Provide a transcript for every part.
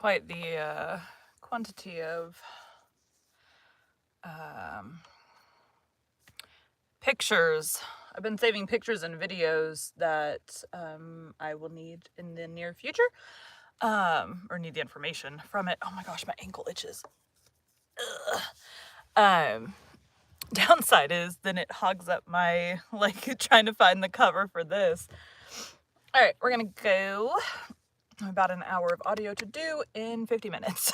quite the quantity of pictures. I've been saving pictures and videos that I will need in the near future, or need the information from it. Oh my gosh, my ankle itches. Downside is then it hogs up my, trying to find the cover for this. All right, we're gonna go. About an hour of audio to do in 50 minutes.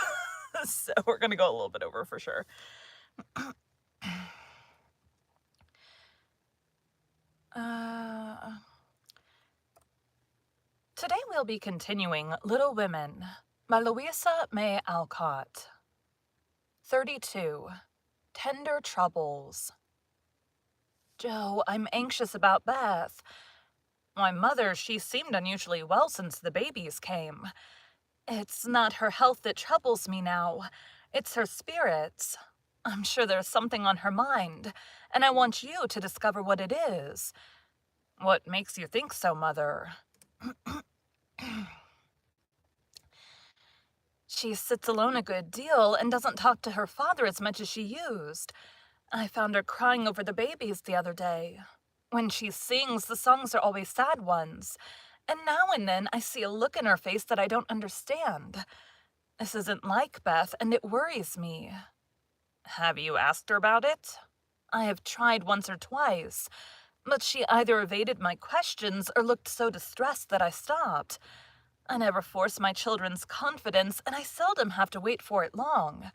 So we're gonna go a little bit over for sure. Today we'll be continuing Little Women by Louisa May Alcott. 32. Tender Troubles. Joe, I'm anxious about Beth. My mother, she seemed unusually well since the babies came. It's not her health that troubles me now. It's her spirits. I'm sure there's something on her mind, and I want you to discover what it is. What makes you think so, Mother? She sits alone a good deal and doesn't talk to her father as much as she used. I found her crying over the babies the other day. When she sings, the songs are always sad ones. And now and then I see a look in her face that I don't understand. This isn't like Beth, and it worries me. Have you asked her about it? I have tried once or twice, but she either evaded my questions or looked so distressed that I stopped. I never force my children's confidence, and I seldom have to wait for it long.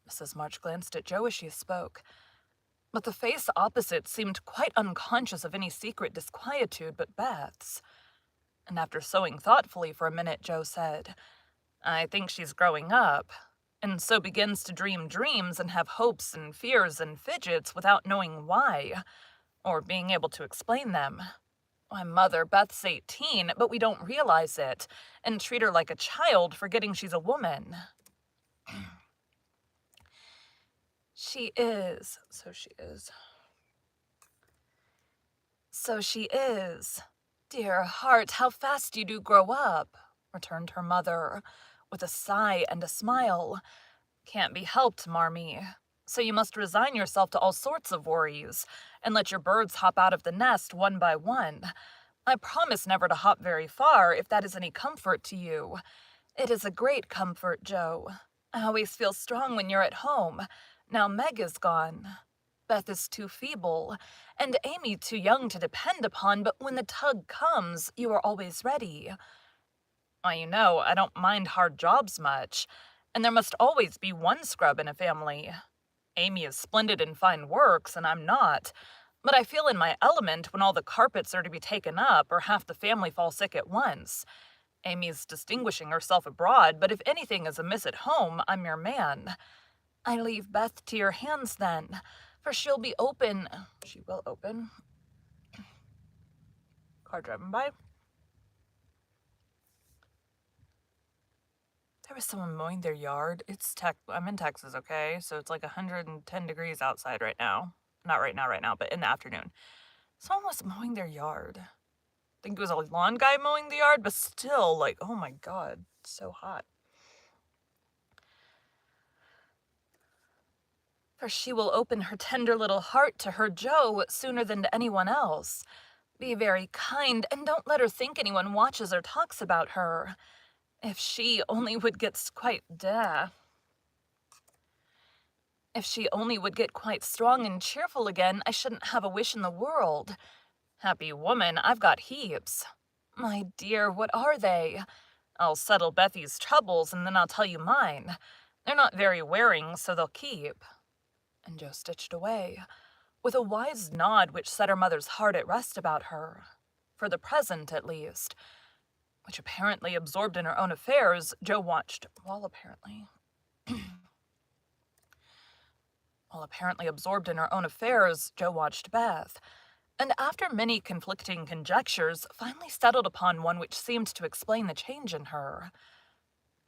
Mrs. March glanced at Joe as she spoke, but the face opposite seemed quite unconscious of any secret disquietude but Beth's. And after sewing thoughtfully for a minute, Joe said, I think she's growing up, and so begins to dream dreams and have hopes and fears and fidgets without knowing why, or being able to explain them. Why, Mother, Beth's 18, but we don't realize it, and treat her like a child, forgetting she's a woman. She is. So she is. Dear heart, how fast you do grow up, returned her mother, with a sigh and a smile. Can't be helped, Marmee. So you must resign yourself to all sorts of worries, and let your birds hop out of the nest one by one. I promise never to hop very far, if that is any comfort to you. It is a great comfort, Joe. I always feel strong when you're at home. Now Meg is gone. Beth is too feeble, and Amy too young to depend upon, but when the tug comes, you are always ready. Why, you know, I don't mind hard jobs much, and there must always be one scrub in a family. Amy is splendid in fine works, and I'm not, but I feel in my element when all the carpets are to be taken up or half the family fall sick at once. Amy's distinguishing herself abroad, but if anything is amiss at home, I'm your man. I leave Beth to your hands then, for she will open. Car driving by. There was someone mowing their yard. I'm in Texas, okay? So it's like 110 degrees outside right now. Not right now, but in the afternoon. Someone was mowing their yard. I think it was a lawn guy mowing the yard, but still, oh my God, so hot. For she will open her tender little heart to her Joe sooner than to anyone else. Be very kind, and don't let her think anyone watches or talks about her. If she only would get quite strong and cheerful again, I shouldn't have a wish in the world. Happy woman, I've got heaps. My dear, what are they? I'll settle Bethy's troubles, and then I'll tell you mine. They're not very wearing, so they'll keep. And Joe stitched away, with a wise nod which set her mother's heart at rest about her, for the present at least. Which apparently absorbed in her own affairs, Joe watched, while apparently absorbed in her own affairs, Joe watched Beth, and after many conflicting conjectures, finally settled upon one which seemed to explain the change in her.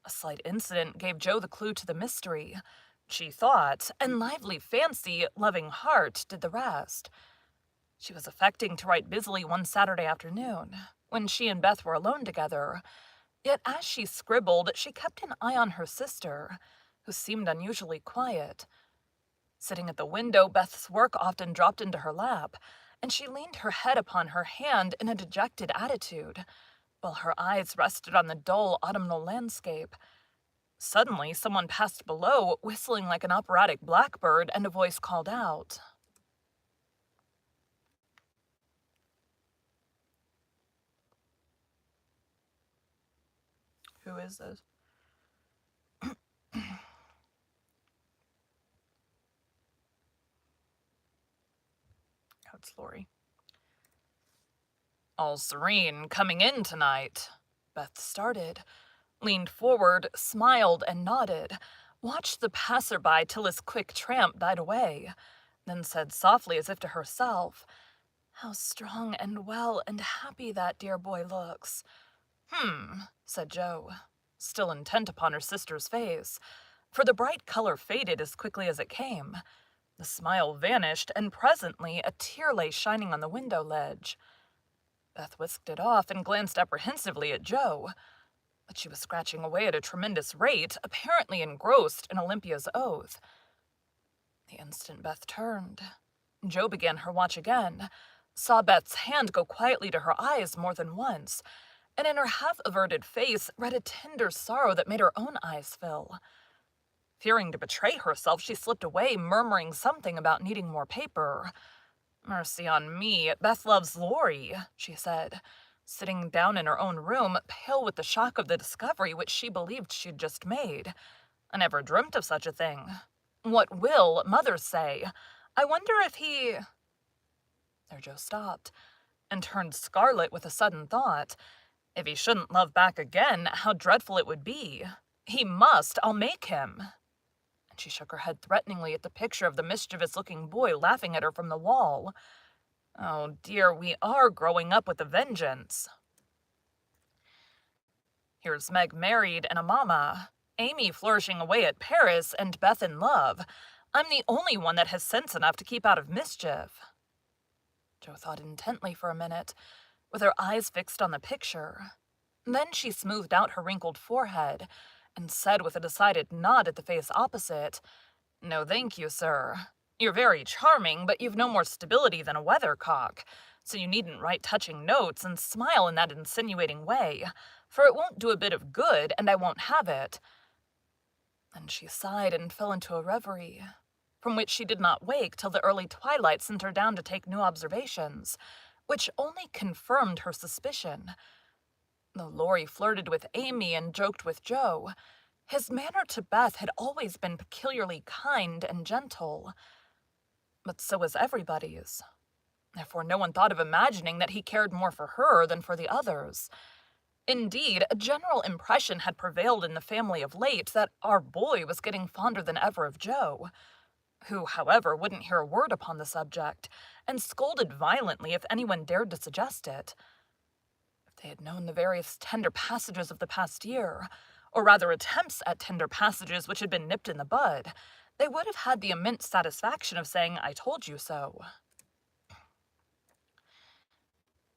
A slight incident gave Joe the clue to the mystery, she thought, and lively fancy, loving heart did the rest. She was affecting to write busily one Saturday afternoon, when she and Beth were alone together. Yet as she scribbled, she kept an eye on her sister, who seemed unusually quiet. Sitting at the window, Beth's work often dropped into her lap, and she leaned her head upon her hand in a dejected attitude, while her eyes rested on the dull autumnal landscape. Suddenly, someone passed below, whistling like an operatic blackbird, and a voice called out. Who is this? It's Lori. All serene, coming in tonight. Beth started, leaned forward, smiled, and nodded, watched the passerby till his quick tramp died away, then said softly as if to herself, "How strong and well and happy that dear boy looks." Said Jo, still intent upon her sister's face, for the bright color faded as quickly as it came. The smile vanished, and presently a tear lay shining on the window ledge. Beth whisked it off and glanced apprehensively at Jo, but she was scratching away at a tremendous rate, apparently engrossed in Olympia's oath. The instant Beth turned, Jo began her watch again, saw Beth's hand go quietly to her eyes more than once, and in her half-averted face read a tender sorrow that made her own eyes fill. Fearing to betray herself, she slipped away, murmuring something about needing more paper. "Mercy on me, Beth loves Lori," she said, sitting down in her own room, pale with the shock of the discovery which she believed she'd just made. "I never dreamt of such a thing. What will Mother say? I wonder if he—" There Jo stopped, and turned scarlet with a sudden thought. If he shouldn't love back again, how dreadful it would be. He must, I'll make him. And she shook her head threateningly at the picture of the mischievous-looking boy laughing at her from the wall. Oh dear, we are growing up with a vengeance. Here's Meg married and a mama, Amy flourishing away at Paris, and Beth in love. I'm the only one that has sense enough to keep out of mischief. Jo thought intently for a minute, with her eyes fixed on the picture. Then she smoothed out her wrinkled forehead, and said with a decided nod at the face opposite, "No thank you, sir. You're very charming, but you've no more stability than a weathercock, so you needn't write touching notes and smile in that insinuating way, for it won't do a bit of good, and I won't have it." Then she sighed and fell into a reverie, from which she did not wake till the early twilight sent her down to take new observations, which only confirmed her suspicion. Though Lori flirted with Amy and joked with Jo, his manner to Beth had always been peculiarly kind and gentle. But so was everybody's. Therefore no one thought of imagining that he cared more for her than for the others. Indeed, a general impression had prevailed in the family of late that our boy was getting fonder than ever of Jo, who, however, wouldn't hear a word upon the subject, and scolded violently if anyone dared to suggest it. If they had known the various tender passages of the past year, or rather attempts at tender passages which had been nipped in the bud, they would have had the immense satisfaction of saying, "I told you so."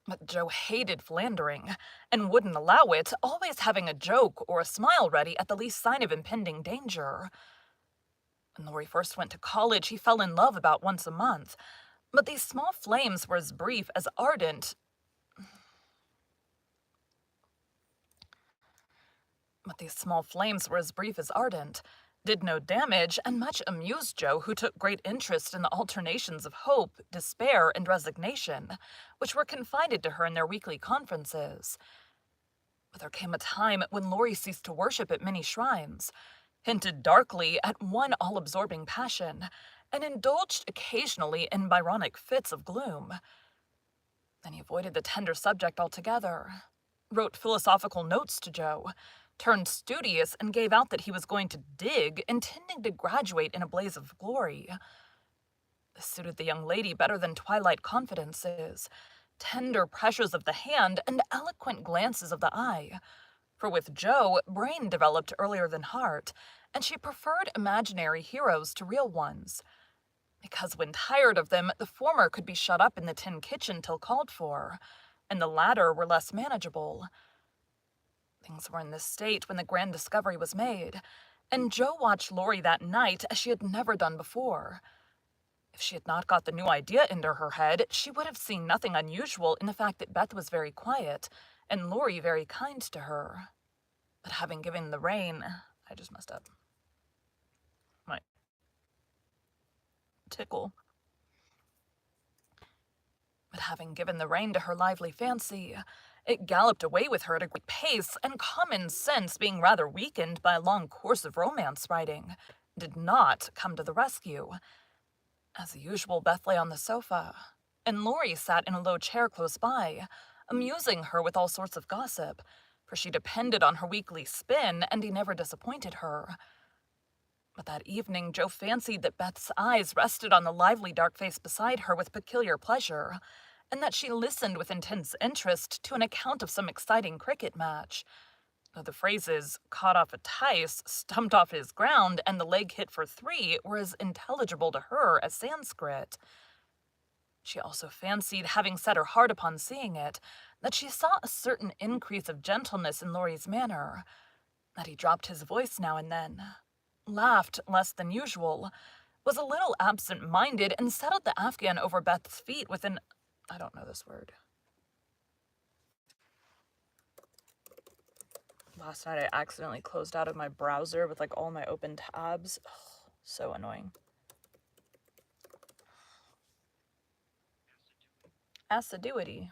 But Jo hated philandering, and wouldn't allow it, always having a joke or a smile ready at the least sign of impending danger. When Lori first went to college, he fell in love about once a month, but these small flames were as brief as ardent. Did no damage, and much amused Jo, who took great interest in the alternations of hope, despair, and resignation, which were confided to her in their weekly conferences. But there came a time when Lori ceased to worship at many shrines, hinted darkly at one all-absorbing passion, and indulged occasionally in Byronic fits of gloom. Then he avoided the tender subject altogether, wrote philosophical notes to Jo, turned studious, and gave out that he was going to dig, intending to graduate in a blaze of glory. This suited the young lady better than twilight confidences, tender pressures of the hand, and eloquent glances of the eye, for with Jo, brain developed earlier than heart, and she preferred imaginary heroes to real ones, because when tired of them, the former could be shut up in the tin kitchen till called for, and the latter were less manageable. The Things were in this state when the grand discovery was made, and Jo watched Lori that night as she had never done before. If she had not got the new idea into her head, she would have seen nothing unusual in the fact that Beth was very quiet, and Lori very kind to her. But having given the rein, I just messed up. My tickle. But having given the rein to her lively fancy, it galloped away with her at a great pace, and common sense, being rather weakened by a long course of romance writing, did not come to the rescue. As usual, Beth lay on the sofa, and Lori sat in a low chair close by, amusing her with all sorts of gossip, for she depended on her weekly spin, and he never disappointed her. But that evening, Jo fancied that Beth's eyes rested on the lively dark face beside her with peculiar pleasure, and that she listened with intense interest to an account of some exciting cricket match. Though the phrases "caught off a tice," "stumped off his ground," and "the leg hit for three" were as intelligible to her as Sanskrit. She also fancied, having set her heart upon seeing it, that she saw a certain increase of gentleness in Lori's manner, that he dropped his voice now and then, laughed less than usual, was a little absent-minded, and settled the Afghan over Beth's feet with an... I don't know this word. Last night I accidentally closed out of my browser with like all my open tabs. Ugh, so annoying. Assiduity.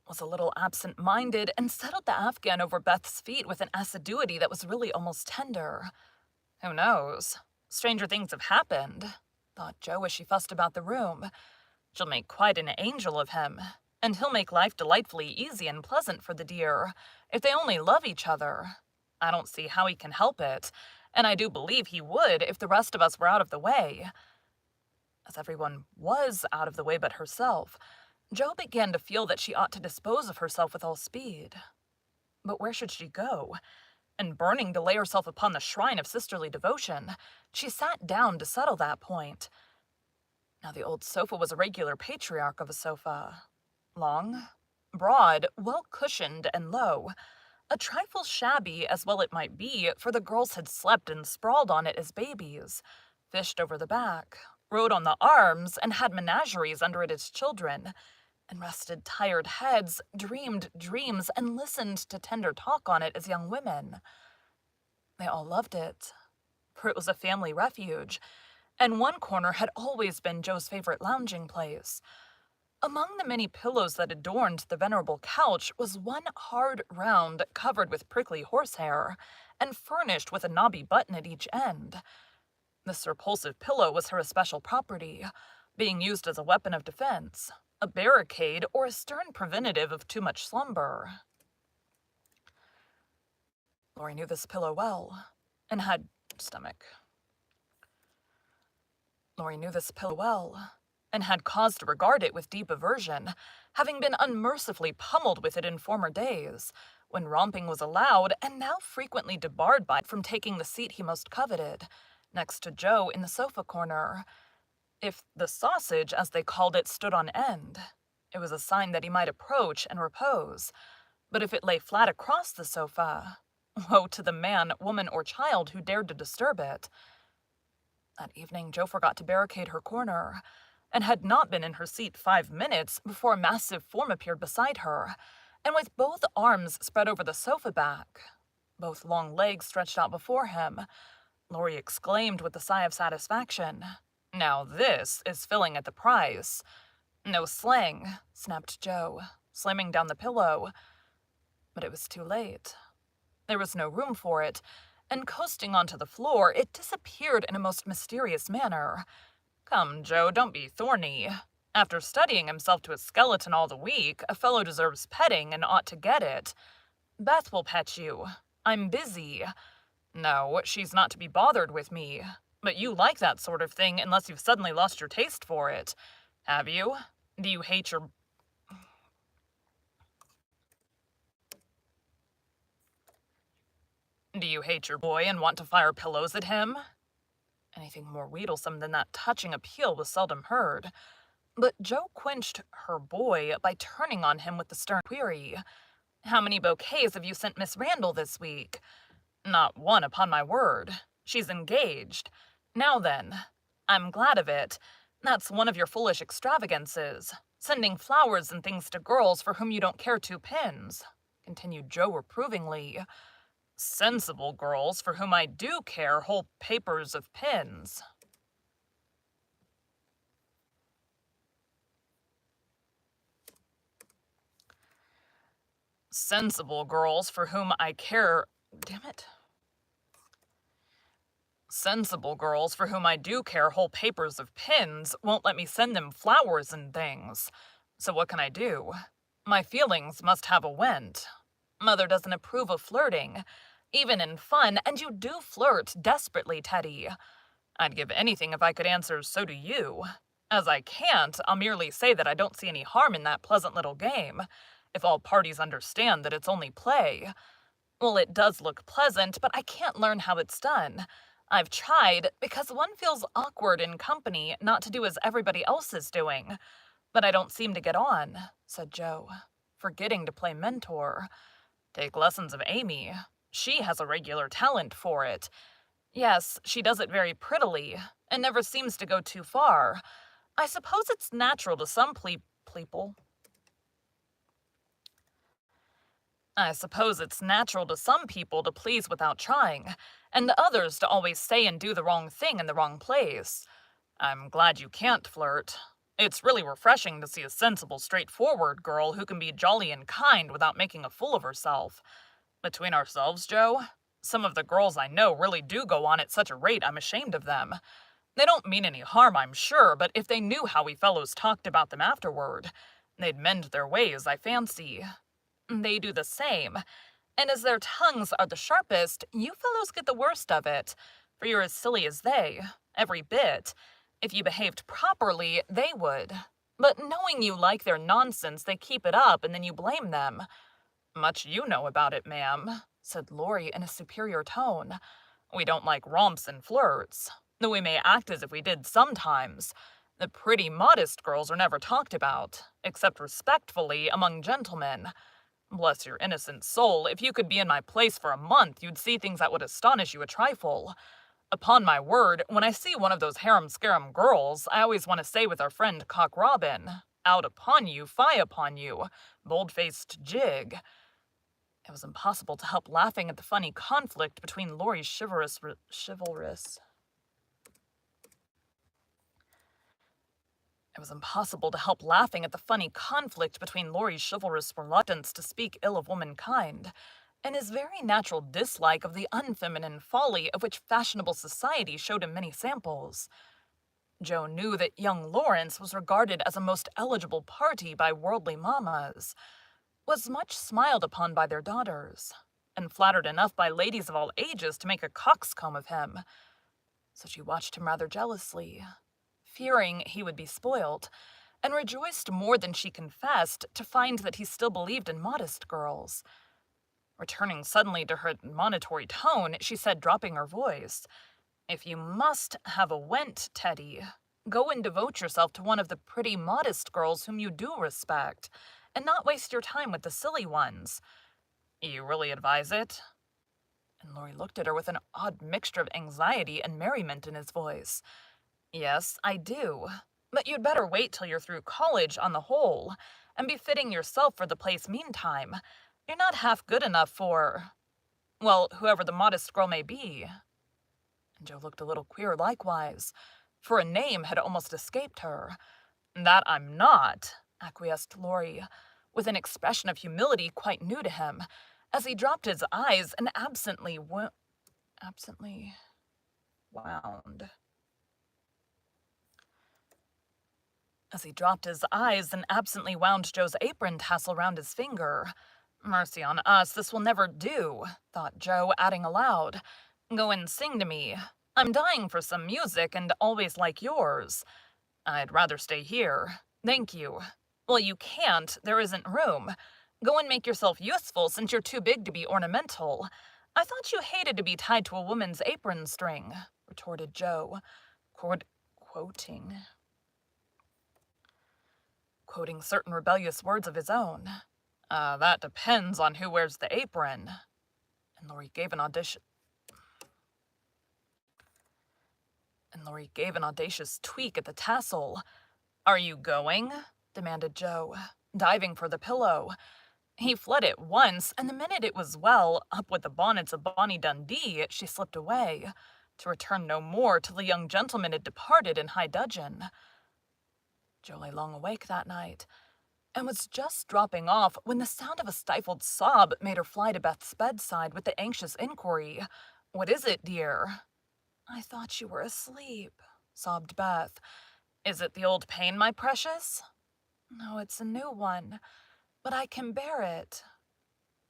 Was a little absent-minded, and settled the Afghan over Beth's feet with an assiduity that was really almost tender. Who knows? Stranger things have happened, thought Jo as she fussed about the room. She'll make quite an angel of him, and he'll make life delightfully easy and pleasant for the dear, if they only love each other. I don't see how he can help it, and I do believe he would if the rest of us were out of the way. As everyone was out of the way but herself, Jo began to feel that she ought to dispose of herself with all speed. But where should she go? And burning to lay herself upon the shrine of sisterly devotion, she sat down to settle that point. Now the old sofa was a regular patriarch of a sofa. Long, broad, well-cushioned, and low. A trifle shabby, as well it might be, for the girls had slept and sprawled on it as babies, fished over the back, rode on the arms, and had menageries under it as children, and rested tired heads, dreamed dreams, and listened to tender talk on it as young women. They all loved it, for it was a family refuge, and one corner had always been Jo's favorite lounging place. Among the many pillows that adorned the venerable couch was one hard round covered with prickly horsehair, and furnished with a knobby button at each end. This repulsive pillow was her especial property, being used as a weapon of defense, a barricade, or a stern preventative of too much slumber. Lori knew this pillow well, and had cause to regard it with deep aversion, having been unmercifully pummeled with it in former days, when romping was allowed, and now frequently debarred by it from taking the seat he most coveted, next to Jo in the sofa corner. If the sausage, as they called it, stood on end, it was a sign that he might approach and repose, but if it lay flat across the sofa, woe to the man, woman, or child who dared to disturb it. That evening Jo forgot to barricade her corner, and had not been in her seat 5 minutes before a massive form appeared beside her, and with both arms spread over the sofa back, both long legs stretched out before him, Lori exclaimed with a sigh of satisfaction, "Now this is filling at the price." "No slang," snapped Jo, slamming down the pillow. But it was too late. There was no room for it, and coasting onto the floor, it disappeared in a most mysterious manner. "Come, Jo, don't be thorny. After studying himself to a skeleton all the week, a fellow deserves petting and ought to get it. Beth will pet you. I'm busy. No, she's not to be bothered with me. But you like that sort of thing unless you've suddenly lost your taste for it. Have you? Do you hate your... Do you hate your boy and want to fire pillows at him?" Anything more wheedlesome than that touching appeal was seldom heard. But Joe quenched her boy by turning on him with the stern query. "How many bouquets have you sent Miss Randall this week?" "Not one, upon my word. She's engaged. Now then, I'm glad of it. That's one of your foolish extravagances. Sending flowers and things to girls for whom you don't care two pins," continued Joe reprovingly. "Sensible girls for whom I do care whole papers of pins." Sensible girls for whom I care. Damn it. Sensible girls for whom I do care whole papers of pins won't let me send them flowers and things. So what can I do? My feelings must have a vent. Mother doesn't approve of flirting, even in fun, and you do flirt desperately, Teddy. I'd give anything if I could answer so do you. As I can't, I'll merely say that I don't see any harm in that pleasant little game, if all parties understand that it's only play. Well, it does look pleasant, but I can't learn how it's done. I've tried, because one feels awkward in company not to do as everybody else is doing. But I don't seem to get on, said Joe, forgetting to play mentor. Take lessons of Amy. She has a regular talent for it. Yes, she does it very prettily, and never seems to go too far. I suppose it's natural to some people. I suppose it's natural to some people to please without trying, and to others to always say and do the wrong thing in the wrong place. I'm glad you can't flirt. It's really refreshing to see a sensible, straightforward girl who can be jolly and kind without making a fool of herself. Between ourselves, Joe, some of the girls I know really do go on at such a rate I'm ashamed of them. They don't mean any harm, I'm sure, but if they knew how we fellows talked about them afterward, they'd mend their ways, I fancy. They do the same, and as their tongues are the sharpest, you fellows get the worst of it, for you're as silly as they, every bit. If you behaved properly, they would. But knowing you like their nonsense, they keep it up, and then you blame them. Much you know about it, ma'am, said Laurie in a superior tone. We don't like romps and flirts, though we may act as if we did sometimes. The pretty, modest girls are never talked about, except respectfully among gentlemen. Bless your innocent soul, if you could be in my place for a month, you'd see things that would astonish you a trifle. Upon my word, when I see one of those harum-scarum girls, I always want to say with our friend Cock Robin, out upon you, fie upon you, bold-faced jig. It was impossible to help laughing at the funny conflict between Laurie's chivalrous. It was impossible to help laughing at the funny conflict between Laurie's chivalrous reluctance to speak ill of womankind, and his very natural dislike of the unfeminine folly of which fashionable society showed him many samples. Joe knew that young Lawrence was regarded as a most eligible party by worldly mammas, was much smiled upon by their daughters, and flattered enough by ladies of all ages to make a coxcomb of him. So she watched him rather jealously, fearing he would be spoiled, and rejoiced more than she confessed to find that he still believed in modest girls. Returning suddenly to her admonitory tone, she said, dropping her voice, "If you must have a went, Teddy, go and devote yourself to one of the pretty, modest girls whom you do respect, and not waste your time with the silly ones. You really advise it?" And Laurie looked at her with an odd mixture of anxiety and merriment in his voice. "Yes, I do. But you'd better wait till you're through college on the whole, and be fitting yourself for the place meantime. You're not half good enough for, well, whoever the modest girl may be." And Joe looked a little queer likewise, for a name had almost escaped her. "That I'm not," acquiesced Laurie, with an expression of humility quite new to him, as he dropped his eyes and absently wound. As he dropped his eyes and absently wound Joe's apron tassel round his finger. "Mercy on us, this will never do," thought Joe, adding aloud, "Go and sing to me. I'm dying for some music, and always like yours. I'd rather stay here. Thank you. Well, you can't. There isn't room. Go and make yourself useful, since you're too big to be ornamental. I thought you hated to be tied to a woman's apron string," retorted Joe, quote, quoting quoting certain rebellious words of his own. That depends on who wears the apron. And Laurie gave an audacious tweak at the tassel. Are you going? Demanded Joe, diving for the pillow. He fled at once, and the minute it was well, up with the bonnets of Bonnie Dundee, she slipped away, to return no more till the young gentleman had departed in high dudgeon. Joe lay long awake that night, and was just dropping off when the sound of a stifled sob made her fly to Beth's bedside with the anxious inquiry, "What is it, dear?" "I thought you were asleep," sobbed Beth. "Is it the old pain, my precious?" "No, it's a new one, but I can bear it."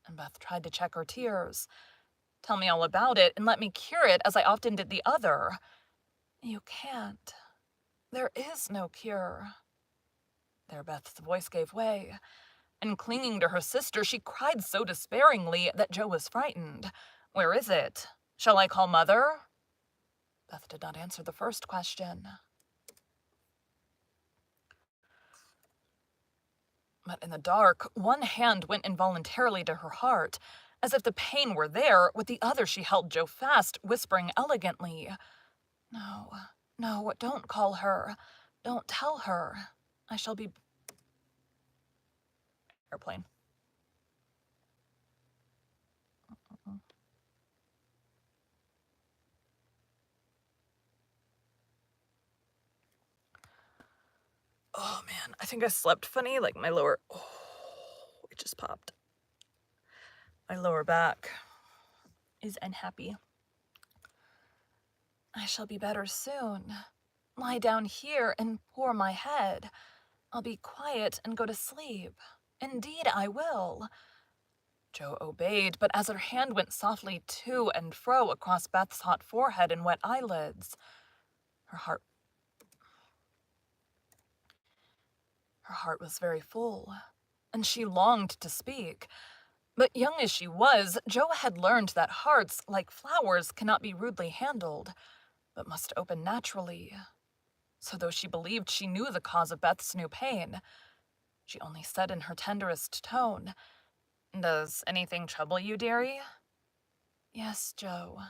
And Beth tried to check her tears. "Tell me all about it and let me cure it as I often did the other." "You can't. There is no cure." There Beth's voice gave way, and clinging to her sister, she cried so despairingly that Joe was frightened. "Where is it? Shall I call Mother?" Beth did not answer the first question. But in the dark, one hand went involuntarily to her heart, as if the pain were there. With the other she held Joe fast, whispering elegantly, "No, no, don't call her. Don't tell her. I shall be..." Airplane. Oh man, I think I slept funny, like my lower... Oh, it just popped. My lower back is unhappy. "I shall be better soon. Lie down here and pour my head. I'll be quiet and go to sleep. Indeed I will." Joe obeyed, but as her hand went softly to and fro across Beth's hot forehead and wet eyelids, her heart was very full, and she longed to speak. But young as she was, Joe had learned that hearts, like flowers, cannot be rudely handled, but must open naturally. So though she believed she knew the cause of Beth's new pain, she only said in her tenderest tone, "Does anything trouble you, dearie?" "Yes, Joe,"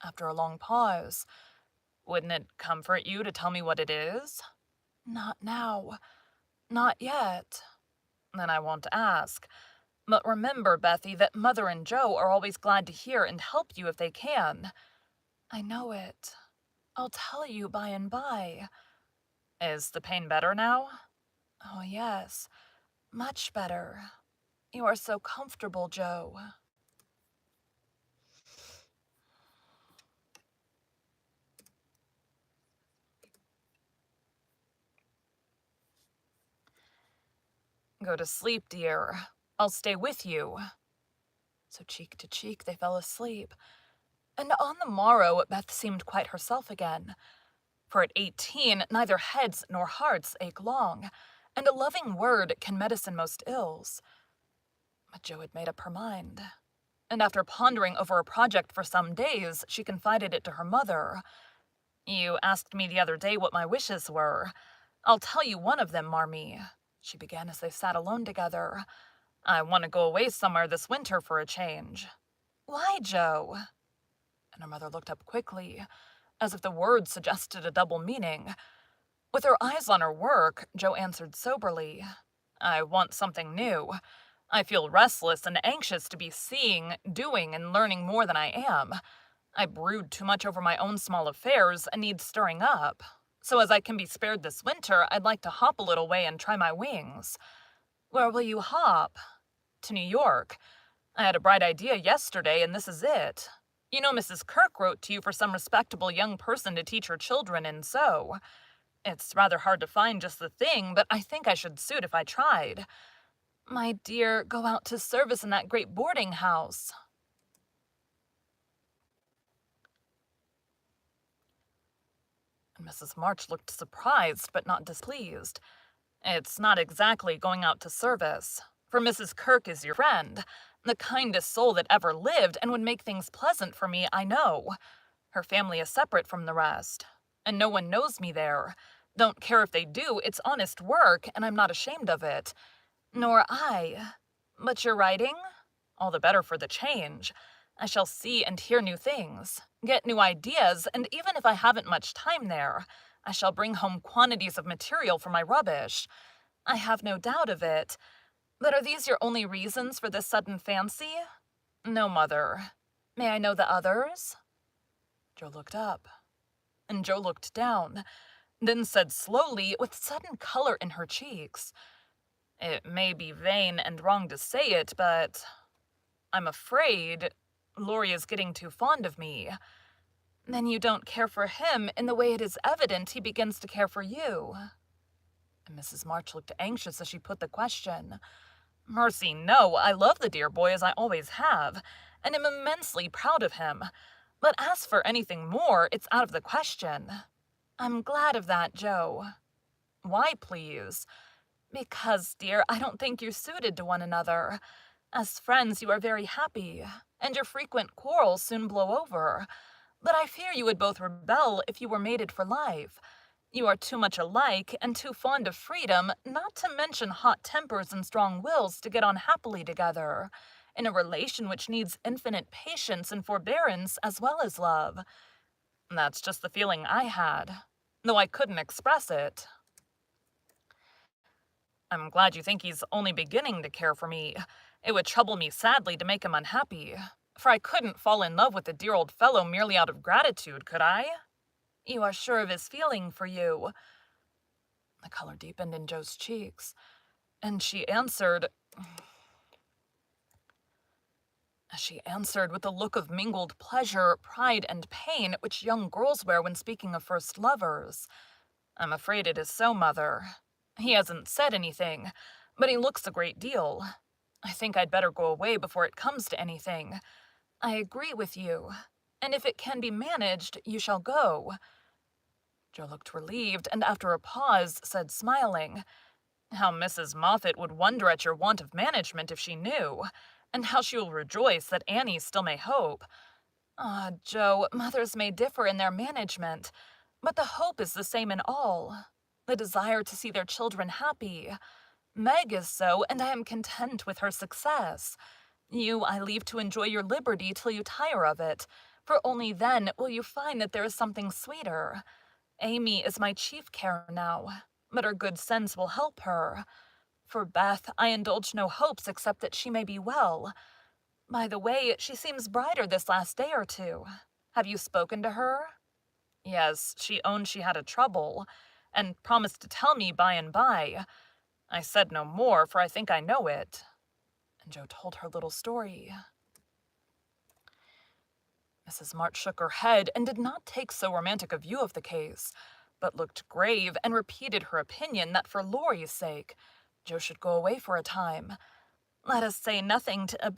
after a long pause. "Wouldn't it comfort you to tell me what it is?" "Not now. Not yet." "Then I won't ask. But remember, Bethy, that Mother and Joe are always glad to hear and help you if they can." "I know it. I'll tell you by and by." "Is the pain better now?" "Oh, yes. Much better. You are so comfortable, Joe." "Go to sleep, dear. I'll stay with you." So cheek to cheek they fell asleep. And on the morrow Beth seemed quite herself again. For at 18 neither heads nor hearts ache long, and a loving word can medicine most ills. But Joe had made up her mind, and after pondering over a project for some days, she confided it to her mother. "You asked me the other day what my wishes were. I'll tell you one of them, Marmee," she began as they sat alone together. "I want to go away somewhere this winter for a change." "Why, Joe?" And her mother looked up quickly, as if the words suggested a double meaning. With her eyes on her work, Joe answered soberly, "I want something new. I feel restless and anxious to be seeing, doing, and learning more than I am. I brood too much over my own small affairs and need stirring up. So as I can be spared this winter, I'd like to hop a little way and try my wings." "Where will you hop?" "To New York. I had a bright idea yesterday, and this is it. You know Mrs. Kirk wrote to you for some respectable young person to teach her children and sew. It's rather hard to find just the thing, but I think I should suit if I tried." "My dear, go out to service in that great boarding house." And Mrs. March looked surprised but not displeased. "It's not exactly going out to service, for Mrs. Kirk is your friend, the kindest soul that ever lived, and would make things pleasant for me, I know. Her family is separate from the rest, and no one knows me there. Don't care if they do, it's honest work, and I'm not ashamed of it. Nor I. But your writing? All the better for the change. I shall see and hear new things, get new ideas, and even if I haven't much time there, I shall bring home quantities of material for my rubbish. I have no doubt of it. But are these your only reasons for this sudden fancy? No, Mother. May I know the others? Joe looked up, and Joe looked down, then said slowly, with sudden color in her cheeks, "It may be vain and wrong to say it, but I'm afraid Laurie is getting too fond of me. Then you don't care for him in the way it is evident he begins to care for you." And Mrs. March looked anxious as she put the question. "Mercy, no, I love the dear boy as I always have, and am immensely proud of him. But as for anything more, it's out of the question." "I'm glad of that, Joe." "Why, please?" "Because, dear, I don't think you're suited to one another. As friends, you are very happy, and your frequent quarrels soon blow over. But I fear you would both rebel if you were mated for life. You are too much alike and too fond of freedom, not to mention hot tempers and strong wills, to get on happily together, in a relation which needs infinite patience and forbearance as well as love. That's just the feeling I had, though I couldn't express it." "I'm glad you think he's only beginning to care for me. It would trouble me sadly to make him unhappy, for I couldn't fall in love with the dear old fellow merely out of gratitude, could I?" "You are sure of his feeling for you?" The color deepened in Joe's cheeks, and she answered with a look of mingled pleasure, pride, and pain which young girls wear when speaking of first lovers. "I'm afraid it is so, Mother. He hasn't said anything, but he looks a great deal. I think I'd better go away before it comes to anything." "I agree with you, and if it can be managed, you shall go." Joe looked relieved, and after a pause said, smiling, "How Mrs. Moffat would wonder at your want of management if she knew, and how she will rejoice that Annie still may hope." "Ah, Joe, mothers may differ in their management, but the hope is the same in all. The desire to see their children happy. Meg is so, and I am content with her success. You I leave to enjoy your liberty till you tire of it, for only then will you find that there is something sweeter. Amy is my chief care now, but her good sense will help her. For Beth, I indulge no hopes except that she may be well. By the way, she seems brighter this last day or two. Have you spoken to her?" "Yes, she owned she had a trouble, and promised to tell me by and by. I said no more, for I think I know it." And Joe told her little story. Mrs. March shook her head and did not take so romantic a view of the case, but looked grave and repeated her opinion that for Laurie's sake, Joe should go away for a time. "Let us say nothing to...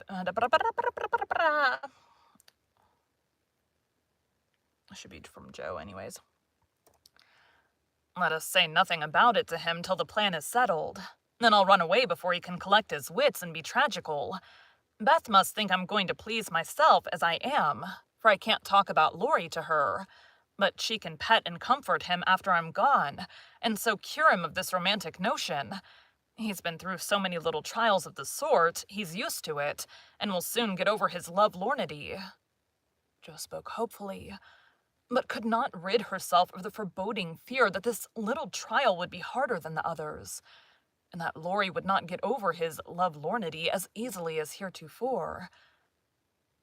should be from Joe anyways. "Let us say nothing about it to him till the plan is settled. Then I'll run away before he can collect his wits and be tragical. Beth must think I'm going to please myself as I am, for I can't talk about Laurie to her. But she can pet and comfort him after I'm gone, and so cure him of this romantic notion. He's been through so many little trials of the sort, he's used to it, and will soon get over his love-lornity." Joe spoke hopefully, but could not rid herself of the foreboding fear that this little trial would be harder than the others, and that Laurie would not get over his love-lornity as easily as heretofore.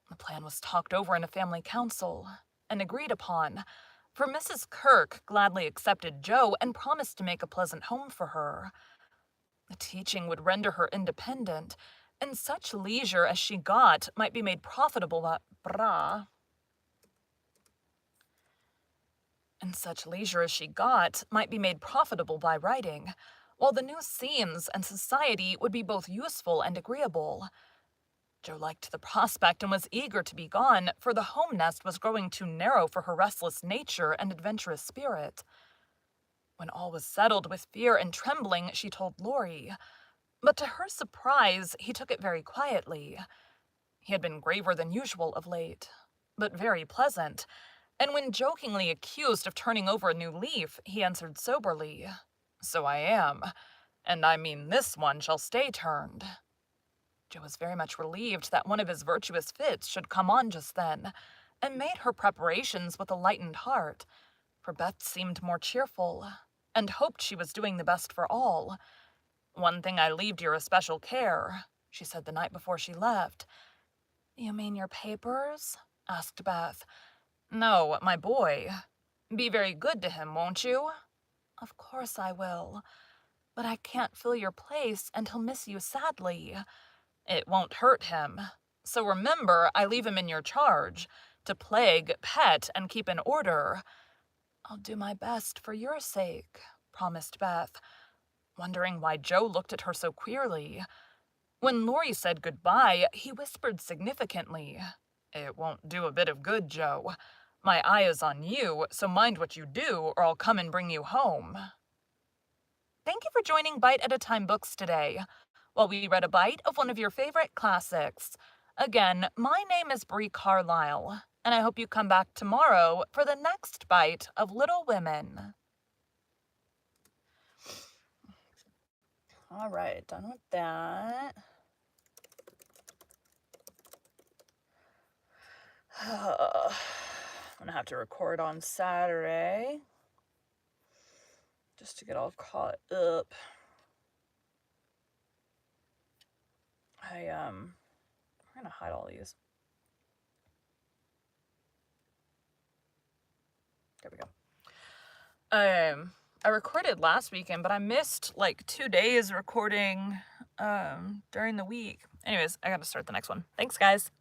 The plan was talked over in a family council, and agreed upon, for Mrs. Kirk gladly accepted Joe and promised to make a pleasant home for her. The teaching would render her independent, and such leisure as she got might be made profitable by writing, while the new scenes and society would be both useful and agreeable. Joe liked the prospect and was eager to be gone, for the home nest was growing too narrow for her restless nature and adventurous spirit. When all was settled, with fear and trembling, she told Laurie, but to her surprise, he took it very quietly. He had been graver than usual of late, but very pleasant, And when jokingly accused of turning over a new leaf, he answered soberly, "So I am, and I mean this one shall stay turned." Joe was very much relieved that one of his virtuous fits should come on just then, and made her preparations with a lightened heart, for Beth seemed more cheerful, and hoped she was doing the best for all. "One thing I leave to your especial care," she said the night before she left. "You mean your papers?" asked Beth. "No, my boy. Be very good to him, won't you?" "Of course I will. But I can't fill your place, and he'll miss you sadly." "It won't hurt him. So remember, I leave him in your charge, to plague, pet, and keep in order." "I'll do my best for your sake," promised Beth, wondering why Joe looked at her so queerly. When Laurie said goodbye, he whispered significantly, "It won't do a bit of good, Joe. My eye is on you, so mind what you do, or I'll come and bring you home." Thank you for joining Bite at a Time Books today, while we read a bite of one of your favorite classics. Again, my name is Bree Carlile, and I hope you come back tomorrow for the next bite of Little Women. All right, done with that. I'm gonna have to record on Saturday just to get all caught up. We're gonna hide all these. There we go. I recorded last weekend, but I missed like 2 days recording during the week. Anyways, I gotta start the next one. Thanks, guys.